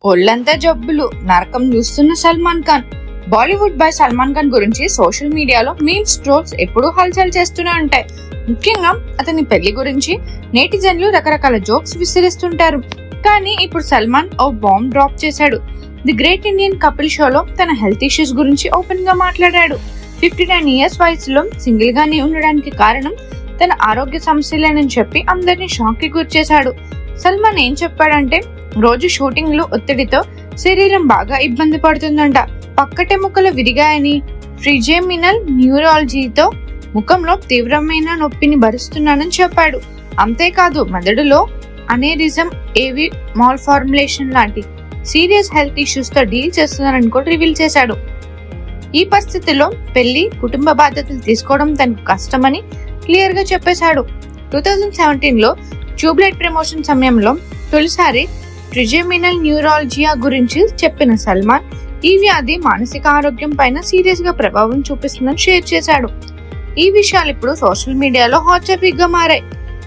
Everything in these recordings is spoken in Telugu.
ఒళ్ళంతా జబ్బులు నరకం చూస్తున్న సల్మాన్ ఖాన్. బాలీవుడ్ బాయ్ సల్మాన్ ఖాన్ గురించి సోషల్ మీడియాలో మీమ్స్, ట్రోల్స్ ఎప్పుడూ హల్చల్ చేస్తూనే ఉంటాయి. ముఖ్యంగా అతని పెళ్లి గురించి నేటిజన్లు రకరకాల జోక్స్ విసిరిస్తుంటారు. కానీ ఇప్పుడు సల్మాన్ ఓ బాంబ్ డ్రాప్ చేశాడు. ది గ్రేట్ ఇండియన్ కపుల్ షోలో తన హెల్త్ ఇష్యూస్ గురించి ఓపెన్ గా మాట్లాడాడు. 59 years వయసులో సింగిల్ గానే ఉండడానికి కారణం తన ఆరోగ్య సమస్యలేనని చెప్పి అందరినీ షాక్ కి గురిచేశాడు. సల్మాన్ ఏం చెప్పాడంటే, రోజు షూటింగ్ లో ఒత్తిడితో శరీరం బాగా ఇబ్బంది పడుతుందంట. పక్కటెముకలు విరిగాయని, ట్రిజెమినల్ న్యూరాలజీతో ముఖంలో తీవ్రమైన నొప్పిని భరిస్తున్నానని చెప్పాడు. అంతేకాదు, మెదడులో అనేరిజం, ఏవి మాల్ ఫార్ములేషన్ లాంటి సీరియస్ హెల్త్ ఇష్యూస్ తో డీల్ చేస్తున్నారని కూడా రివీల్ చేశాడు. ఈ పరిస్థితిలో పెళ్లి, కుటుంబ బాధ్యతలు తీసుకోవడం తనకు కష్టమని క్లియర్ గా చెప్పేశాడు. 2017 లో ట్యూబ్లైట్ ప్రమోషన్ సమయంలో తొలిసారి ట్రిజెమినల్ న్యూరాలజియా గురించి చెప్పిన సల్మాన్, ఈ వ్యాధి మానసిక ఆరోగ్యం పైన సీరియస్ గా ప్రభావం చూపిస్తుందని షేర్ చేశాడు. ఈ విషయాలు ఇప్పుడు సోషల్ మీడియాలో హాట్ టాపిక్ గా మారాయి.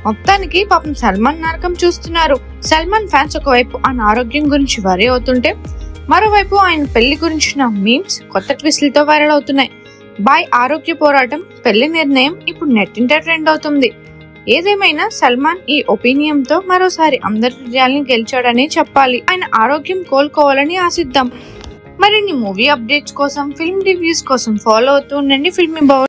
మొత్తానికి పాపం సల్మాన్ నరకం చూస్తున్నారు. సల్మాన్ ఫ్యాన్స్ ఒకవైపు ఆయన ఆరోగ్యం గురించి వరి అవుతుంటే, మరోవైపు ఆయన పెళ్లి గురించిన మీమ్స్ కొత్త ట్విస్టులతో వైరల్ అవుతున్నాయి. బాయ్ ఆరోగ్య పోరాటం, పెళ్లి నిర్ణయం ఇప్పుడు నెట్టింట ట్రెండ్ అవుతుంది. ఏదేమైనా సల్మాన్ ఈ ఒపీనియన్ తో మరోసారి అందరి హృదయాల్ని గెలిచాడని చెప్పాలి. ఆయన ఆరోగ్యం కోలుకోవాలని ఆశిద్దాం. మరిన్ని మూవీ అప్డేట్స్ కోసం, ఫిల్మ్ రివ్యూస్ కోసం ఫాలో అవుతూ ఉండండి ఫిల్మీ బౌల్.